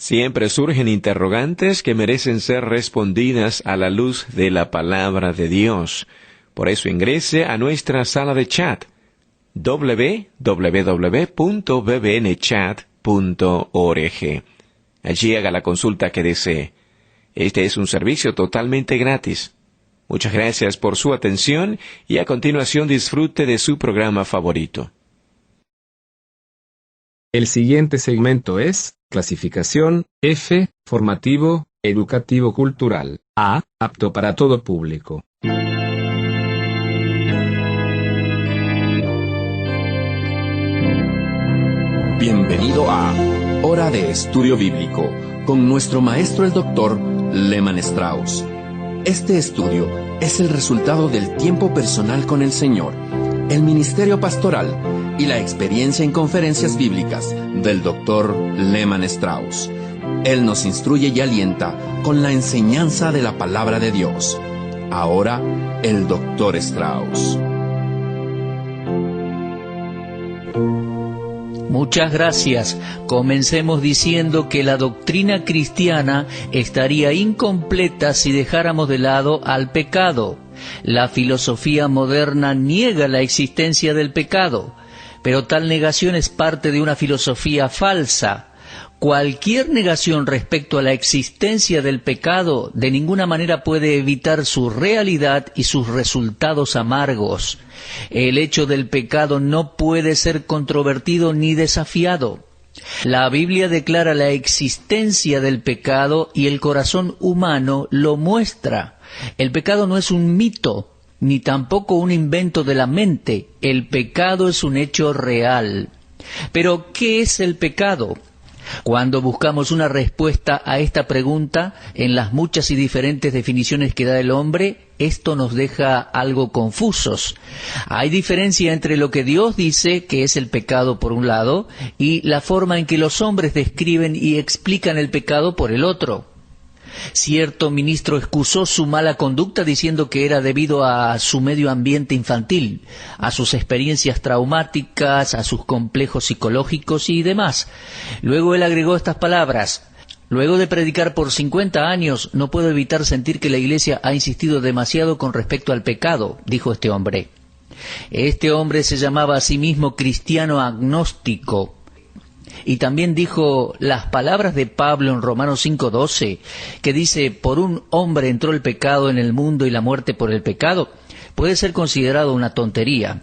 Siempre surgen interrogantes que merecen ser respondidas a la luz de la palabra de Dios. Por eso ingrese a nuestra sala de chat www.bbnchat.org. Allí haga la consulta que desee. Este es un servicio totalmente gratis. Muchas gracias por su atención y a continuación disfrute de su programa favorito. El siguiente segmento es clasificación F, formativo, educativo cultural. A, apto para todo público. Bienvenido a Hora de Estudio Bíblico con nuestro maestro el Dr. Lehman Strauss. Este estudio es el resultado del tiempo personal con el Señor, el ministerio pastoral y la experiencia en conferencias bíblicas del Dr. Lehman Strauss. Él nos instruye y alienta con la enseñanza de la palabra de Dios. Ahora, el Dr. Strauss. Muchas gracias. Comencemos diciendo que la doctrina cristiana estaría incompleta si dejáramos de lado al pecado. La filosofía moderna niega la existencia del pecado, pero tal negación es parte de una filosofía falsa. Cualquier negación respecto a la existencia del pecado de ninguna manera puede evitar su realidad y sus resultados amargos. El hecho del pecado no puede ser controvertido ni desafiado. La Biblia declara la existencia del pecado y el corazón humano lo muestra. El pecado no es un mito, ni tampoco un invento de la mente. El pecado es un hecho real. Pero, ¿qué es el pecado? Cuando buscamos una respuesta a esta pregunta, en las muchas y diferentes definiciones que da el hombre, esto nos deja algo confusos. Hay diferencia entre lo que Dios dice que es el pecado por un lado, y la forma en que los hombres describen y explican el pecado por el otro. Cierto ministro excusó su mala conducta diciendo que era debido a su medio ambiente infantil, a sus experiencias traumáticas, a sus complejos psicológicos y demás. Luego él agregó estas palabras: luego de predicar por 50 años, no puedo evitar sentir que la Iglesia ha insistido demasiado con respecto al pecado, dijo este hombre. Este hombre se llamaba a sí mismo cristiano agnóstico. Y también dijo las palabras de Pablo en Romanos 5:12, que dice: por un hombre entró el pecado en el mundo y la muerte por el pecado. Puede ser considerado una tontería.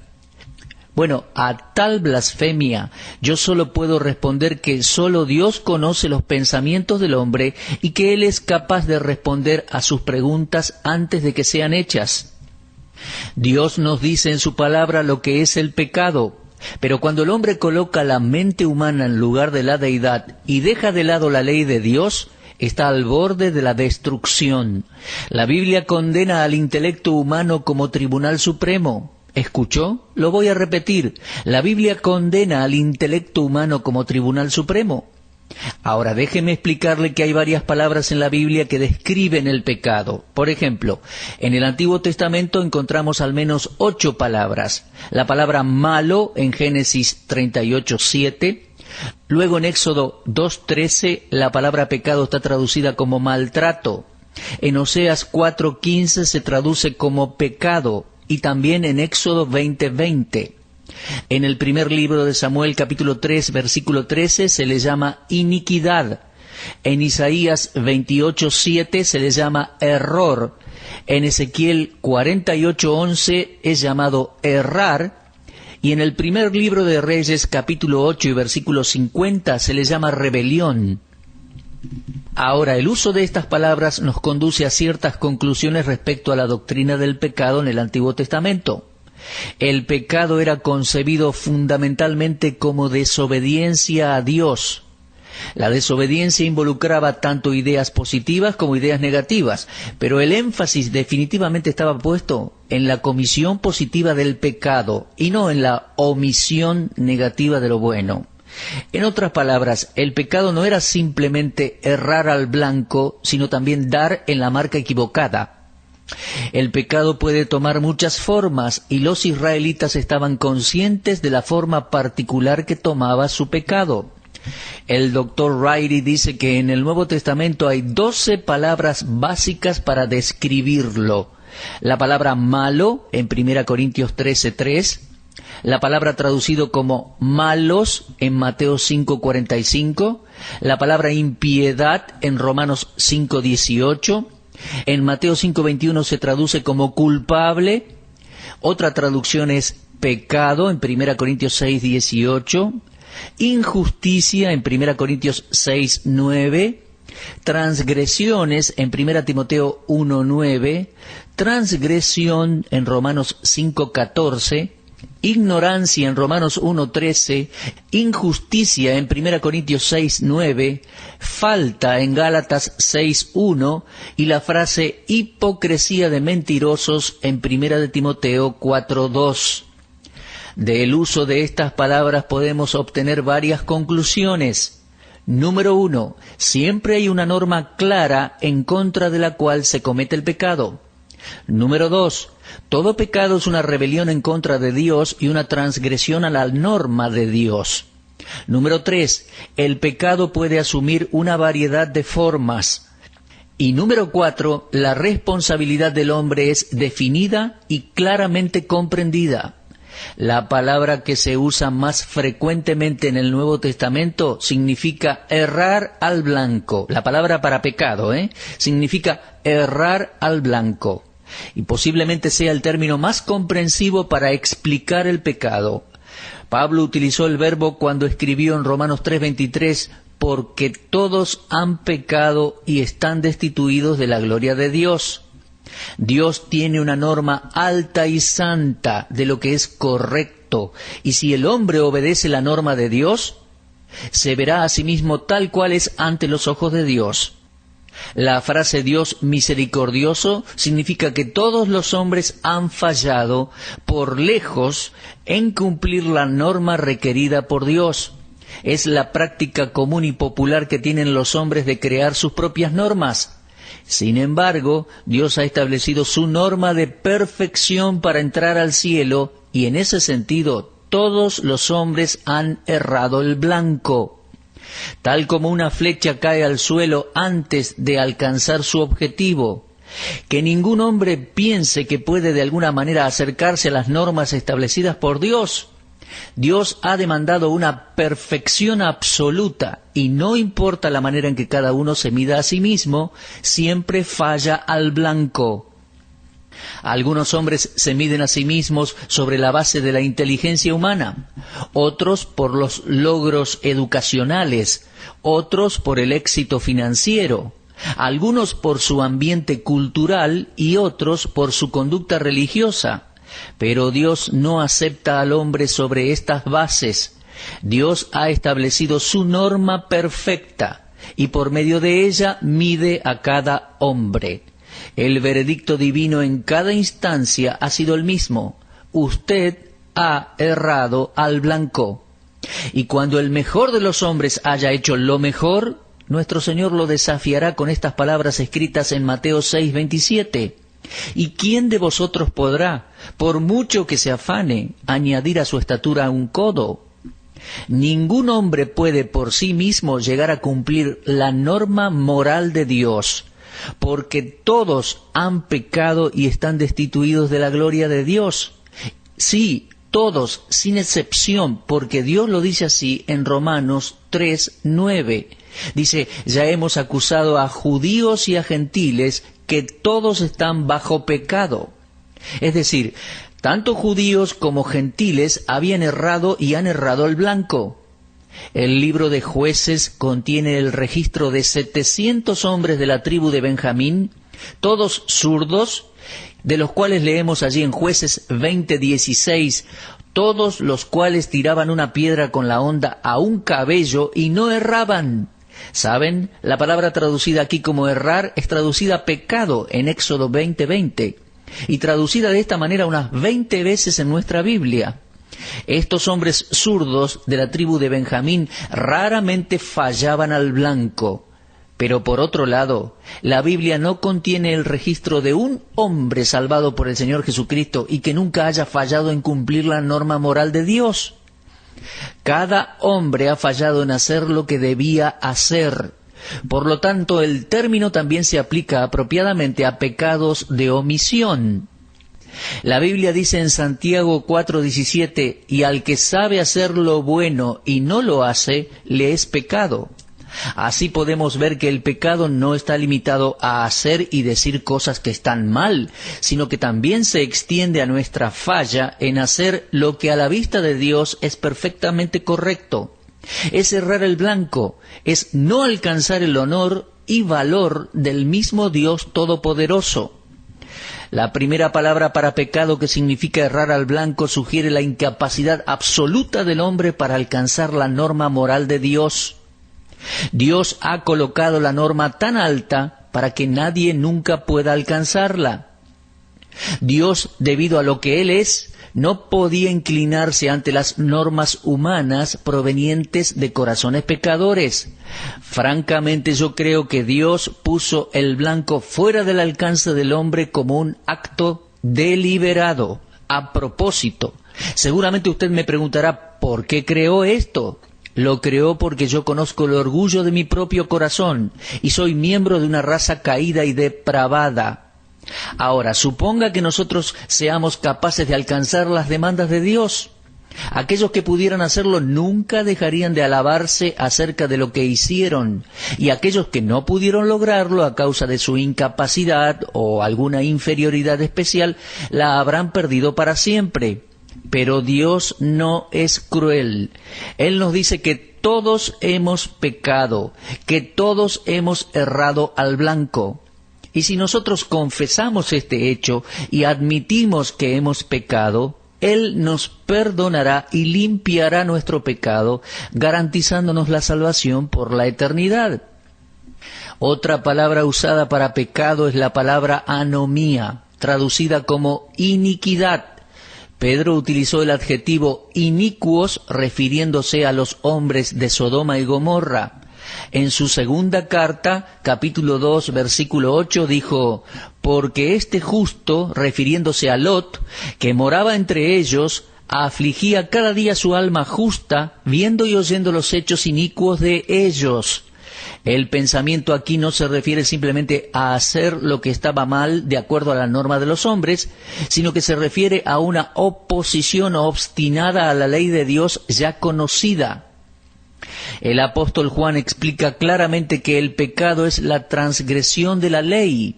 Bueno, a tal blasfemia yo solo puedo responder que solo Dios conoce los pensamientos del hombre y que Él es capaz de responder a sus preguntas antes de que sean hechas. Dios nos dice en su palabra lo que es el pecado. Pero cuando el hombre coloca la mente humana en lugar de la deidad y deja de lado la ley de Dios, está al borde de la destrucción. La Biblia condena al intelecto humano como tribunal supremo. ¿Escuchó? Lo voy a repetir. La Biblia condena al intelecto humano como tribunal supremo. Ahora déjeme explicarle que hay varias palabras en la Biblia que describen el pecado. Por ejemplo, en el Antiguo Testamento encontramos al menos 8 palabras. La palabra malo en Génesis 38:7. Luego en Éxodo 2:13 la palabra pecado está traducida como maltrato. En Oseas 4:15 se traduce como pecado y también en Éxodo 20:20. En el primer libro de Samuel, capítulo 3, versículo 13, se le llama iniquidad. En Isaías 28:7 se le llama error. En Ezequiel 48:11 es llamado errar. Y en el primer libro de Reyes, capítulo 8 y versículo 50, se le llama rebelión. Ahora, el uso de estas palabras nos conduce a ciertas conclusiones respecto a la doctrina del pecado en el Antiguo Testamento. El pecado era concebido fundamentalmente como desobediencia a Dios. La desobediencia involucraba tanto ideas positivas como ideas negativas, pero el énfasis definitivamente estaba puesto en la comisión positiva del pecado y no en la omisión negativa de lo bueno. En otras palabras, el pecado no era simplemente errar al blanco, sino también dar en la marca equivocada. El pecado puede tomar muchas formas y los israelitas estaban conscientes de la forma particular que tomaba su pecado. El doctor Riley dice que en el Nuevo Testamento hay 12 palabras básicas para describirlo. La palabra malo en 1 Corintios 13:3, la palabra traducido como malos en Mateo 5:45, la palabra impiedad en Romanos 5:18, en Mateo 5:21 se traduce como culpable, otra traducción es pecado en 1 Corintios 6:18, injusticia en 1 Corintios 6:9, transgresiones en 1 Timoteo 1:9, transgresión en Romanos 5:14, ignorancia en Romanos 1:13, injusticia en 1 Corintios 6:9, falta en Gálatas 6:1 y la frase hipocresía de mentirosos en 1 de Timoteo 4:2. Del uso de estas palabras podemos obtener varias conclusiones. Número 1. Siempre hay una norma clara en contra de la cual se comete el pecado. Número 2. Todo pecado es una rebelión en contra de Dios y una transgresión a la norma de Dios. Número 3. El pecado puede asumir una variedad de formas. Y número 4. La responsabilidad del hombre es definida y claramente comprendida. La palabra que se usa más frecuentemente en el Nuevo Testamento significa errar al blanco. La palabra para pecado, significa errar al blanco. Y posiblemente sea el término más comprensivo para explicar el pecado. Pablo utilizó el verbo cuando escribió en Romanos 3:23, porque todos han pecado y están destituidos de la gloria de Dios. Dios tiene una norma alta y santa de lo que es correcto, y si el hombre obedece la norma de Dios, se verá a sí mismo tal cual es ante los ojos de Dios. La frase Dios misericordioso significa que todos los hombres han fallado por lejos en cumplir la norma requerida por Dios. Es la práctica común y popular que tienen los hombres de crear sus propias normas. Sin embargo, Dios ha establecido su norma de perfección para entrar al cielo, y en ese sentido todos los hombres han errado el blanco. Tal como una flecha cae al suelo antes de alcanzar su objetivo. Que ningún hombre piense que puede de alguna manera acercarse a las normas establecidas por Dios. Dios ha demandado una perfección absoluta, y no importa la manera en que cada uno se mida a sí mismo, siempre falla al blanco. Algunos hombres se miden a sí mismos sobre la base de la inteligencia humana, otros por los logros educacionales, otros por el éxito financiero, algunos por su ambiente cultural y otros por su conducta religiosa. Pero Dios no acepta al hombre sobre estas bases. Dios ha establecido su norma perfecta y por medio de ella mide a cada hombre. El veredicto divino en cada instancia ha sido el mismo. Usted ha errado al blanco. Y cuando el mejor de los hombres haya hecho lo mejor, nuestro Señor lo desafiará con estas palabras escritas en Mateo 6:27. ¿Y quién de vosotros podrá, por mucho que se afane, añadir a su estatura un codo? Ningún hombre puede por sí mismo llegar a cumplir la norma moral de Dios, porque todos han pecado y están destituidos de la gloria de Dios. Sí, todos, sin excepción, porque Dios lo dice así en Romanos 3:9. Dice, ya hemos acusado a judíos y a gentiles que todos están bajo pecado. Es decir, tanto judíos como gentiles habían errado y han errado al blanco. El libro de Jueces contiene el registro de 700 hombres de la tribu de Benjamín, todos zurdos, de los cuales leemos allí en Jueces 20:16, todos los cuales tiraban una piedra con la honda a un cabello y no erraban. ¿Saben? La palabra traducida aquí como errar es traducida pecado en Éxodo 20:20 y traducida de esta manera unas 20 veces en nuestra Biblia. Estos hombres zurdos de la tribu de Benjamín raramente fallaban al blanco, pero por otro lado, la Biblia no contiene el registro de un hombre salvado por el Señor Jesucristo y que nunca haya fallado en cumplir la norma moral de Dios. Cada hombre ha fallado en hacer lo que debía hacer. Por lo tanto, el término también se aplica apropiadamente a pecados de omisión. La Biblia dice en Santiago 4:17, y al que sabe hacer lo bueno y no lo hace, le es pecado. Así podemos ver que el pecado no está limitado a hacer y decir cosas que están mal, sino que también se extiende a nuestra falla en hacer lo que a la vista de Dios es perfectamente correcto. Es errar el blanco, es no alcanzar el honor y valor del mismo Dios Todopoderoso. La primera palabra para pecado, que significa errar al blanco, sugiere la incapacidad absoluta del hombre para alcanzar la norma moral de Dios. Dios ha colocado la norma tan alta para que nadie nunca pueda alcanzarla. Dios, debido a lo que Él es, no podía inclinarse ante las normas humanas provenientes de corazones pecadores. Francamente, yo creo que Dios puso el blanco fuera del alcance del hombre como un acto deliberado, a propósito. Seguramente usted me preguntará, ¿por qué creó esto? Lo creó porque yo conozco el orgullo de mi propio corazón y soy miembro de una raza caída y depravada. Ahora, suponga que nosotros seamos capaces de alcanzar las demandas de Dios. Aquellos que pudieran hacerlo nunca dejarían de alabarse acerca de lo que hicieron, y aquellos que no pudieron lograrlo a causa de su incapacidad o alguna inferioridad especial, la habrán perdido para siempre. Pero Dios no es cruel. Él nos dice que todos hemos pecado, que todos hemos errado al blanco. Y si nosotros confesamos este hecho y admitimos que hemos pecado, Él nos perdonará y limpiará nuestro pecado, garantizándonos la salvación por la eternidad. Otra palabra usada para pecado es la palabra anomía, traducida como iniquidad. Pedro utilizó el adjetivo inicuos refiriéndose a los hombres de Sodoma y Gomorra. En su segunda carta, capítulo 2, versículo 8, dijo, porque este justo, refiriéndose a Lot, que moraba entre ellos, afligía cada día su alma justa, viendo y oyendo los hechos inicuos de ellos. El pensamiento aquí no se refiere simplemente a hacer lo que estaba mal de acuerdo a la norma de los hombres, sino que se refiere a una oposición obstinada a la ley de Dios ya conocida. El apóstol Juan explica claramente que el pecado es la transgresión de la ley.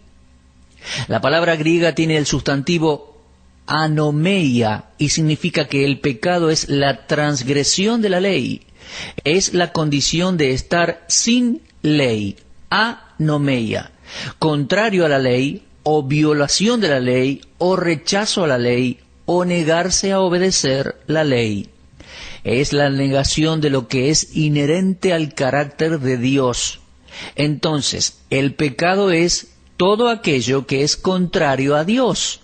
La palabra griega tiene el sustantivo anomeia y significa que el pecado es la transgresión de la ley. Es la condición de estar sin ley, anomeia, contrario a la ley, o violación de la ley, o rechazo a la ley, o negarse a obedecer la ley. Es la negación de lo que es inherente al carácter de Dios. Entonces, el pecado es todo aquello que es contrario a Dios.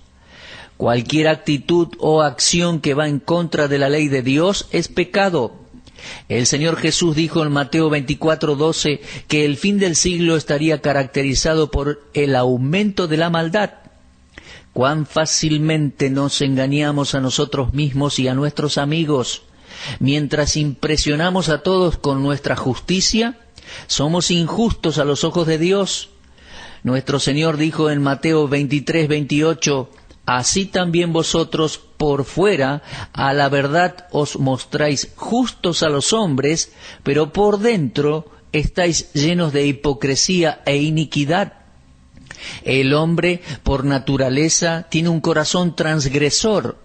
Cualquier actitud o acción que va en contra de la ley de Dios es pecado. El Señor Jesús dijo en Mateo 24:12 que el fin del siglo estaría caracterizado por el aumento de la maldad. Cuán fácilmente nos engañamos a nosotros mismos y a nuestros amigos. Mientras impresionamos a todos con nuestra justicia, somos injustos a los ojos de Dios. Nuestro Señor dijo en Mateo 23:28, así también vosotros por fuera a la verdad os mostráis justos a los hombres, pero por dentro estáis llenos de hipocresía e iniquidad. El hombre, por naturaleza, tiene un corazón transgresor,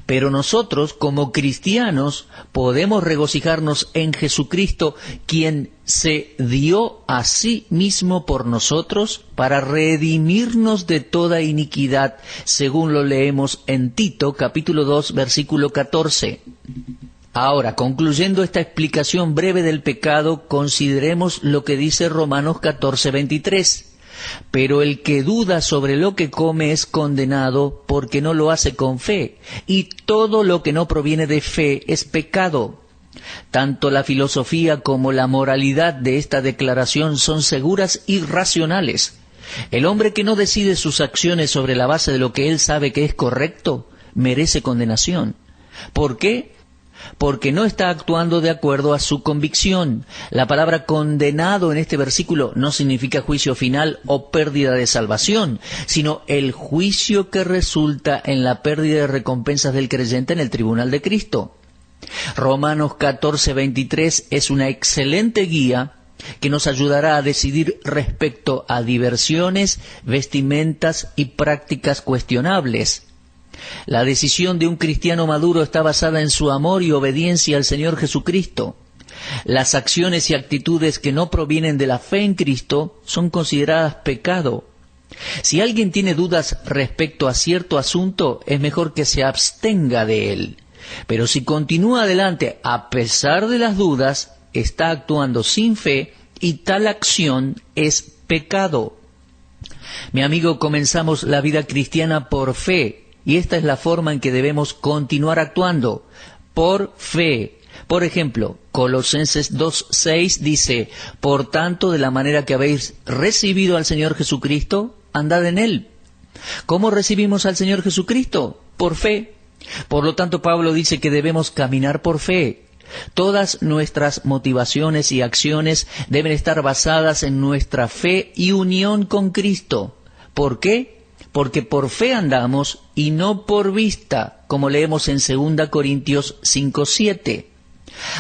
pero nosotros, como cristianos, podemos regocijarnos en Jesucristo, quien se dio a sí mismo por nosotros para redimirnos de toda iniquidad, según lo leemos en Tito, capítulo 2, versículo 14. Ahora, concluyendo esta explicación breve del pecado, consideremos lo que dice Romanos 14:23. Pero el que duda sobre lo que come es condenado porque no lo hace con fe, y todo lo que no proviene de fe es pecado. Tanto la filosofía como la moralidad de esta declaración son seguras y racionales. El hombre que no decide sus acciones sobre la base de lo que él sabe que es correcto, merece condenación. ¿Por qué? porque no está actuando de acuerdo a su convicción. La palabra condenado en este versículo no significa juicio final o pérdida de salvación, sino el juicio que resulta en la pérdida de recompensas del creyente en el tribunal de Cristo. Romanos 14:23 es una excelente guía que nos ayudará a decidir respecto a diversiones, vestimentas y prácticas cuestionables. La decisión de un cristiano maduro está basada en su amor y obediencia al Señor Jesucristo. Las acciones y actitudes que no provienen de la fe en Cristo son consideradas pecado. Si alguien tiene dudas respecto a cierto asunto, es mejor que se abstenga de él. Pero si continúa adelante a pesar de las dudas, está actuando sin fe y tal acción es pecado. Mi amigo, comenzamos la vida cristiana por fe. Y esta es la forma en que debemos continuar actuando, por fe. Por ejemplo, Colosenses 2:6 dice, por tanto, de la manera que habéis recibido al Señor Jesucristo, andad en Él. ¿Cómo recibimos al Señor Jesucristo? Por fe. Por lo tanto, Pablo dice que debemos caminar por fe. Todas nuestras motivaciones y acciones deben estar basadas en nuestra fe y unión con Cristo. ¿Por qué? Porque por fe andamos y no por vista, como leemos en 2 Corintios 5:7.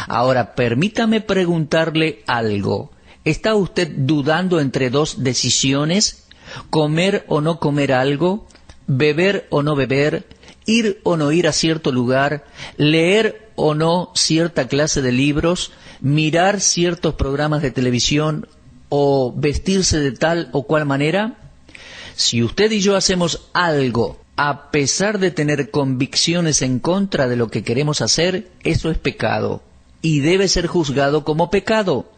Ahora, permítame preguntarle algo. ¿Está usted dudando entre dos decisiones? ¿Comer o no comer algo? ¿Beber o no beber? ¿Ir o no ir a cierto lugar? ¿Leer o no cierta clase de libros? ¿Mirar ciertos programas de televisión? ¿O vestirse de tal o cual manera? Si usted y yo hacemos algo a pesar de tener convicciones en contra de lo que queremos hacer, eso es pecado y debe ser juzgado como pecado,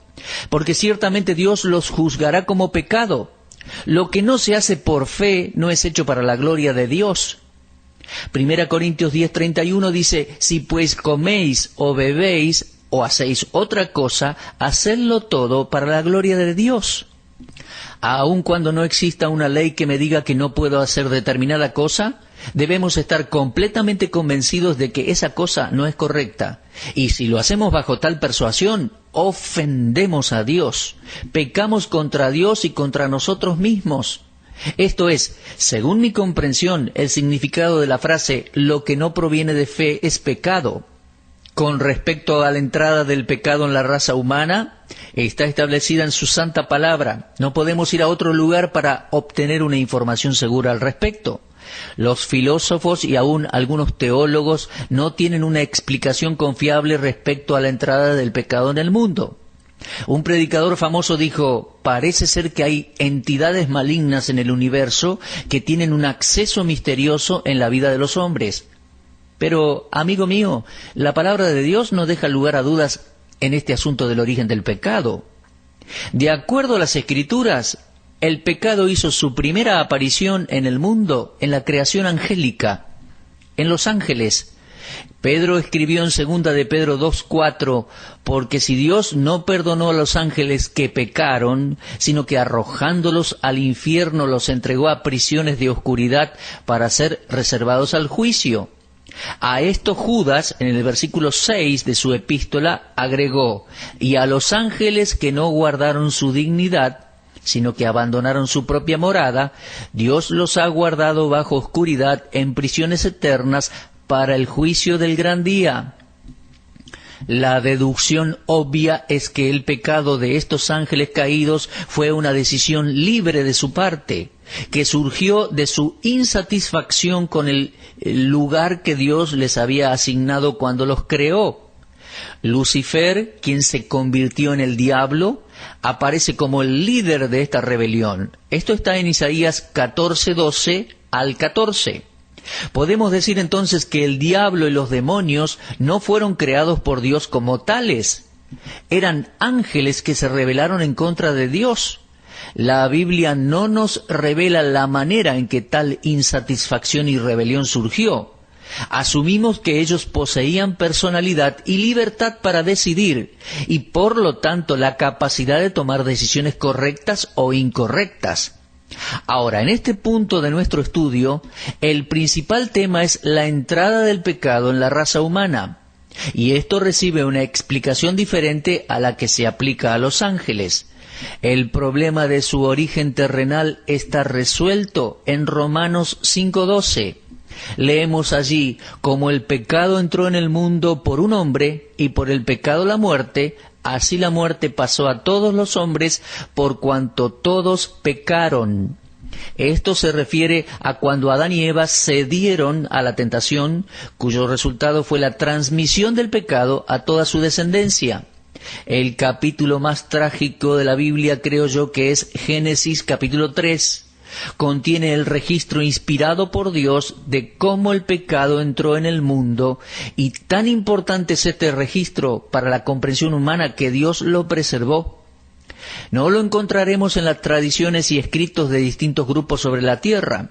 porque ciertamente Dios los juzgará como pecado. Lo que no se hace por fe no es hecho para la gloria de Dios. 1 Corintios 10:31 dice, si pues coméis o bebéis o hacéis otra cosa, hacedlo todo para la gloria de Dios. Aun cuando no exista una ley que me diga que no puedo hacer determinada cosa, debemos estar completamente convencidos de que esa cosa no es correcta. Y si lo hacemos bajo tal persuasión, ofendemos a Dios, pecamos contra Dios y contra nosotros mismos. Esto es, según mi comprensión, el significado de la frase, lo que no proviene de fe es pecado. Con respecto a la entrada del pecado en la raza humana, está establecida en su santa palabra. No podemos ir a otro lugar para obtener una información segura al respecto. Los filósofos y aún algunos teólogos no tienen una explicación confiable respecto a la entrada del pecado en el mundo. Un predicador famoso dijo, parece ser que hay entidades malignas en el universo que tienen un acceso misterioso en la vida de los hombres. Pero, amigo mío, la palabra de Dios no deja lugar a dudas en este asunto del origen del pecado. De acuerdo a las Escrituras, el pecado hizo su primera aparición en el mundo, en la creación angélica, en los ángeles. Pedro escribió en 2 de Pedro 2:4, porque si Dios no perdonó a los ángeles que pecaron, sino que arrojándolos al infierno los entregó a prisiones de oscuridad para ser reservados al juicio. A esto Judas, en el versículo 6 de su epístola, agregó, y a los ángeles que no guardaron su dignidad, sino que abandonaron su propia morada, Dios los ha guardado bajo oscuridad en prisiones eternas para el juicio del gran día. La deducción obvia es que el pecado de estos ángeles caídos fue una decisión libre de su parte, que surgió de su insatisfacción con el lugar que Dios les había asignado cuando los creó. Lucifer, quien se convirtió en el diablo, aparece como el líder de esta rebelión. Esto está en Isaías 14:12 al 14. Podemos decir entonces que el diablo y los demonios no fueron creados por Dios como tales. Eran ángeles que se rebelaron en contra de Dios. La Biblia no nos revela la manera en que tal insatisfacción y rebelión surgió. Asumimos que ellos poseían personalidad y libertad para decidir, y por lo tanto la capacidad de tomar decisiones correctas o incorrectas. Ahora, en este punto de nuestro estudio, el principal tema es la entrada del pecado en la raza humana. Y esto recibe una explicación diferente a la que se aplica a los ángeles. El problema de su origen terrenal está resuelto en Romanos 5:12. Leemos allí: como el pecado entró en el mundo por un hombre, y por el pecado la muerte, así la muerte pasó a todos los hombres, por cuanto todos pecaron. Esto se refiere a cuando Adán y Eva cedieron a la tentación, cuyo resultado fue la transmisión del pecado a toda su descendencia. El capítulo más trágico de la Biblia creo yo que es Génesis capítulo 3. Contiene el registro inspirado por Dios de cómo el pecado entró en el mundo, y tan importante es este registro para la comprensión humana que Dios lo preservó. No lo encontraremos en las tradiciones y escritos de distintos grupos sobre la tierra.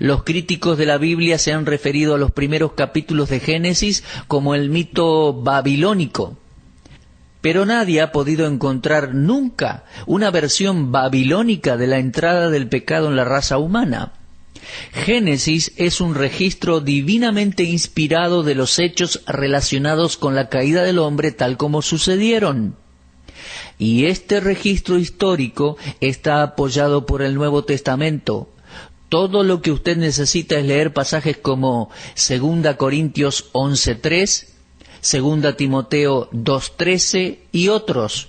Los críticos de la Biblia se han referido a los primeros capítulos de Génesis como el mito babilónico. Pero nadie ha podido encontrar nunca una versión babilónica de la entrada del pecado en la raza humana. Génesis es un registro divinamente inspirado de los hechos relacionados con la caída del hombre tal como sucedieron. Y este registro histórico está apoyado por el Nuevo Testamento. Todo lo que usted necesita es leer pasajes como 2 Corintios 11:3, 2 Timoteo 2:13 y otros.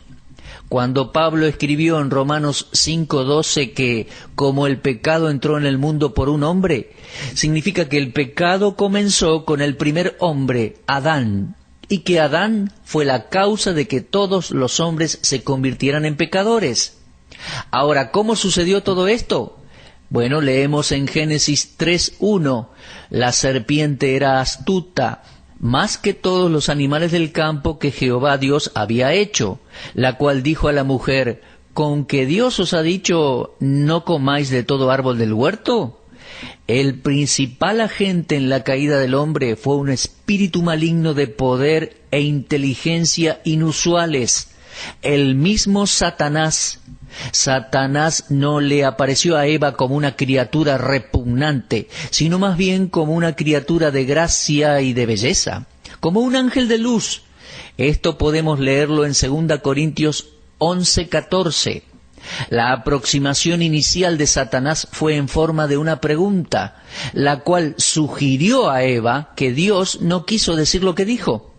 Cuando Pablo escribió en Romanos 5:12 que como el pecado entró en el mundo por un hombre, significa que el pecado comenzó con el primer hombre, Adán, y que Adán fue la causa de que todos los hombres se convirtieran en pecadores. Ahora, ¿cómo sucedió todo esto? Bueno, leemos en Génesis 3:1, la serpiente era astuta, más que todos los animales del campo que Jehová Dios había hecho, la cual dijo a la mujer: ¿con que Dios os ha dicho, no comáis de todo árbol del huerto? El principal agente en la caída del hombre fue un espíritu maligno de poder e inteligencia inusuales, el mismo Satanás. Satanás no le apareció a Eva como una criatura repugnante, sino más bien como una criatura de gracia y de belleza, como un ángel de luz. Esto podemos leerlo en 2 Corintios 11:14. La aproximación inicial de Satanás fue en forma de una pregunta, la cual sugirió a Eva que Dios no quiso decir lo que dijo.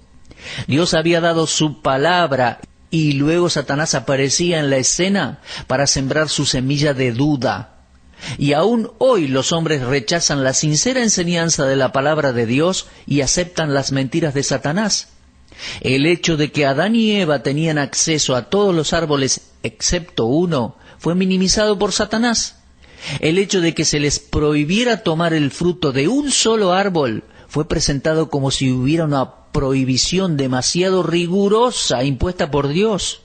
Dios había dado su palabra y luego Satanás aparecía en la escena para sembrar su semilla de duda. Y aún hoy los hombres rechazan la sincera enseñanza de la palabra de Dios y aceptan las mentiras de Satanás. El hecho de que Adán y Eva tenían acceso a todos los árboles excepto uno fue minimizado por Satanás. El hecho de que se les prohibiera tomar el fruto de un solo árbol fue presentado como si hubiera una prohibición demasiado rigurosa impuesta por Dios.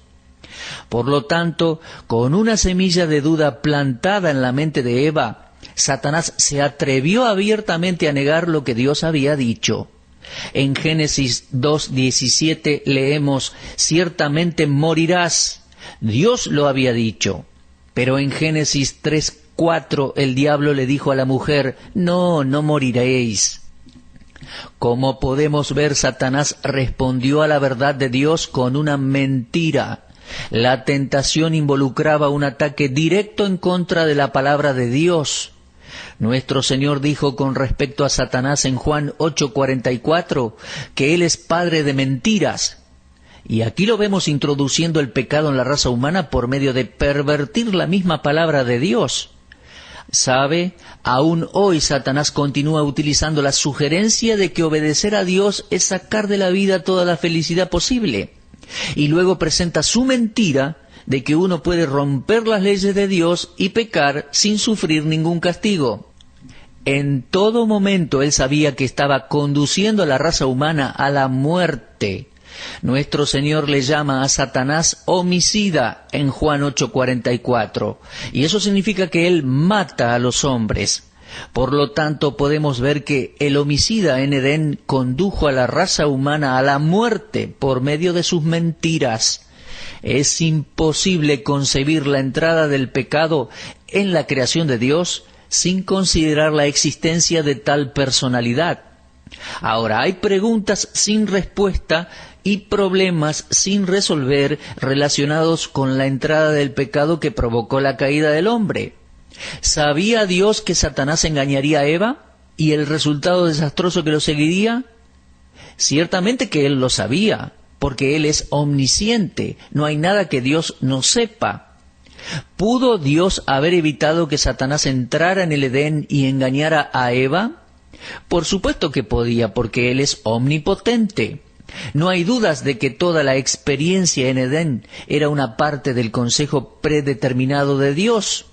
Por lo tanto, con una semilla de duda plantada en la mente de Eva, Satanás se atrevió abiertamente a negar lo que Dios había dicho. En Génesis 2:17 leemos: ciertamente morirás. Dios lo había dicho. Pero en Génesis 3:4 el diablo le dijo a la mujer: no moriréis. Como podemos ver, Satanás respondió a la verdad de Dios con una mentira. La tentación involucraba un ataque directo en contra de la palabra de Dios. Nuestro Señor dijo con respecto a Satanás en Juan 8:44 que él es padre de mentiras. Y aquí lo vemos introduciendo el pecado en la raza humana por medio de pervertir la misma palabra de Dios. ¿Sabe? Aún hoy Satanás continúa utilizando la sugerencia de que obedecer a Dios es sacar de la vida toda la felicidad posible. Y luego presenta su mentira de que uno puede romper las leyes de Dios y pecar sin sufrir ningún castigo. En todo momento él sabía que estaba conduciendo a la raza humana a la muerte. Nuestro Señor le llama a Satanás homicida en Juan 8:44, y eso significa que él mata a los hombres. Por lo tanto, podemos ver que el homicida en Edén condujo a la raza humana a la muerte por medio de sus mentiras. Es imposible concebir la entrada del pecado en la creación de Dios sin considerar la existencia de tal personalidad. Ahora, hay preguntas sin respuesta y problemas sin resolver relacionados con la entrada del pecado que provocó la caída del hombre. ¿Sabía Dios que Satanás engañaría a Eva y el resultado desastroso que lo seguiría? Ciertamente que Él lo sabía, porque Él es omnisciente, no hay nada que Dios no sepa. ¿Pudo Dios haber evitado que Satanás entrara en el Edén y engañara a Eva? Por supuesto que podía, porque Él es omnipotente. No hay dudas de que toda la experiencia en Edén era una parte del consejo predeterminado de Dios.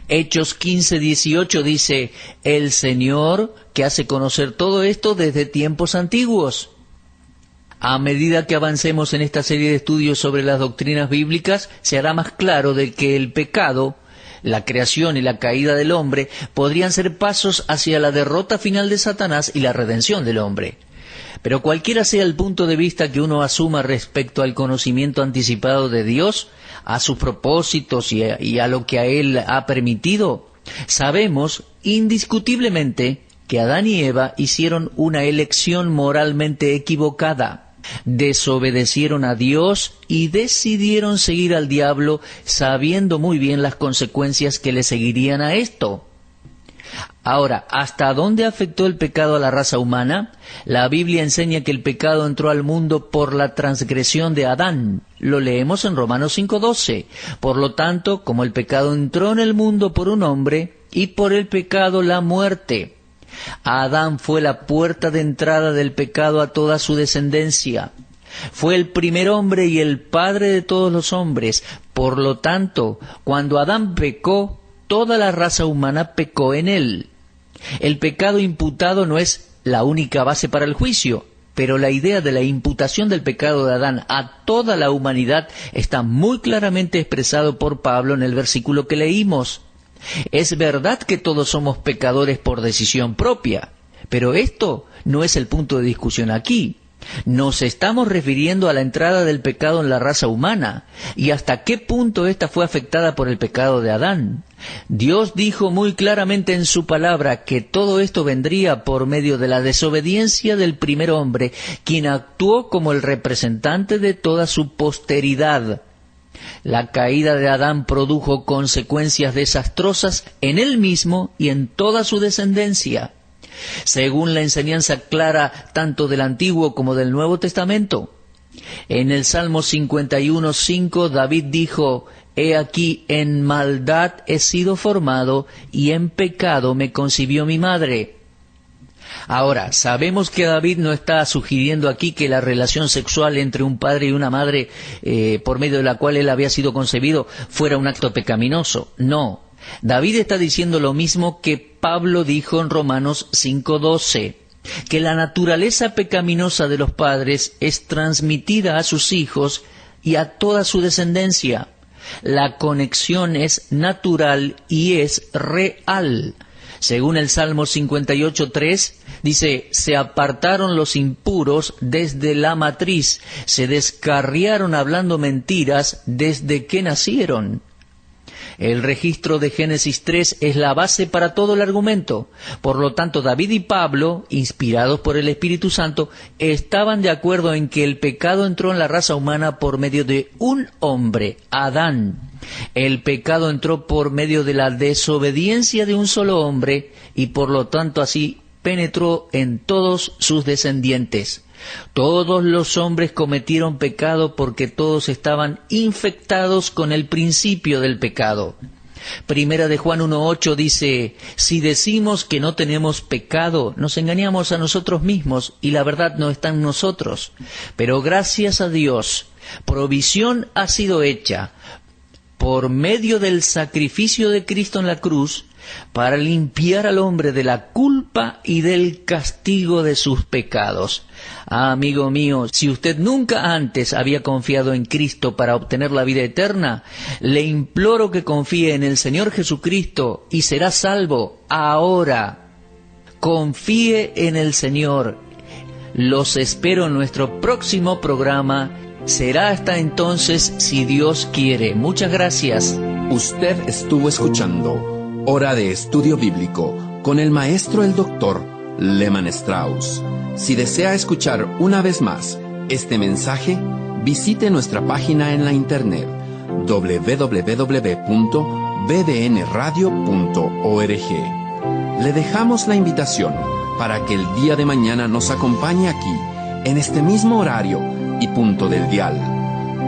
Hechos 15:18 dice, el Señor que hace conocer todo esto desde tiempos antiguos. A medida que avancemos en esta serie de estudios sobre las doctrinas bíblicas, se hará más claro de que el pecado, la creación y la caída del hombre podrían ser pasos hacia la derrota final de Satanás y la redención del hombre. Pero cualquiera sea el punto de vista que uno asuma respecto al conocimiento anticipado de Dios, a sus propósitos y a lo que a Él ha permitido, sabemos indiscutiblemente que Adán y Eva hicieron una elección moralmente equivocada. Desobedecieron a Dios y decidieron seguir al diablo, sabiendo muy bien las consecuencias que le seguirían a esto. Ahora, ¿hasta dónde afectó el pecado a la raza humana? La Biblia enseña que el pecado entró al mundo por la transgresión de Adán. Lo leemos en Romanos 5:12. Por lo tanto, como el pecado entró en el mundo por un hombre, y por el pecado la muerte. Adán fue la puerta de entrada del pecado a toda su descendencia. Fue el primer hombre y el padre de todos los hombres. Por lo tanto, cuando Adán pecó, toda la raza humana pecó en él. El pecado imputado no es la única base para el juicio, pero la idea de la imputación del pecado de Adán a toda la humanidad está muy claramente expresado por Pablo en el versículo que leímos. Es verdad que todos somos pecadores por decisión propia, pero esto no es el punto de discusión aquí. Nos estamos refiriendo a la entrada del pecado en la raza humana y hasta qué punto ésta fue afectada por el pecado de Adán. Dios dijo muy claramente en su palabra que todo esto vendría por medio de la desobediencia del primer hombre, quien actuó como el representante de toda su posteridad. La caída de Adán produjo consecuencias desastrosas en él mismo y en toda su descendencia. Según la enseñanza clara tanto del Antiguo como del Nuevo Testamento. En el Salmo 51:5 David dijo, «He aquí en maldad he sido formado, y en pecado me concibió mi madre». Ahora, sabemos que David no está sugiriendo aquí que la relación sexual entre un padre y una madre, por medio de la cual él había sido concebido, fuera un acto pecaminoso. No. David está diciendo lo mismo que Pablo dijo en Romanos 5:12, que la naturaleza pecaminosa de los padres es transmitida a sus hijos y a toda su descendencia. La conexión es natural y es real. Según el Salmo 58:3, dice, «Se apartaron los impuros desde la matriz, se descarriaron hablando mentiras desde que nacieron». El registro de Génesis 3 es la base para todo el argumento. Por lo tanto, David y Pablo, inspirados por el Espíritu Santo, estaban de acuerdo en que el pecado entró en la raza humana por medio de un hombre, Adán. El pecado entró por medio de la desobediencia de un solo hombre y por lo tanto así penetró en todos sus descendientes. Todos los hombres cometieron pecado porque todos estaban infectados con el principio del pecado. Primera de Juan 1:8 dice, «Si decimos que no tenemos pecado, nos engañamos a nosotros mismos y la verdad no está en nosotros. Pero gracias a Dios, provisión ha sido hecha por medio del sacrificio de Cristo en la cruz para limpiar al hombre de la culpa y del castigo de sus pecados». Amigo mío, si usted nunca antes había confiado en Cristo para obtener la vida eterna, le imploro que confíe en el Señor Jesucristo y será salvo ahora. Confíe en el Señor. Los espero en nuestro próximo programa. Será hasta entonces, si Dios quiere. Muchas gracias. Usted estuvo escuchando Hora de Estudio Bíblico con el maestro el doctor Lehmann Strauss. Si desea escuchar una vez más este mensaje, visite nuestra página en la internet www.bbnradio.org. Le dejamos la invitación para que el día de mañana nos acompañe aquí, en este mismo horario y punto del dial.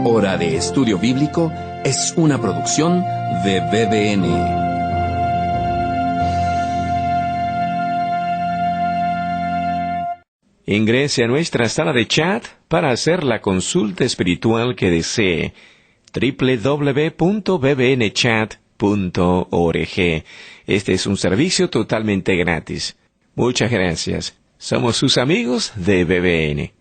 Hora de Estudio Bíblico es una producción de BBN. Ingrese a nuestra sala de chat para hacer la consulta espiritual que desee. www.bbnchat.org. Este es un servicio totalmente gratis. Muchas gracias. Somos sus amigos de BBN.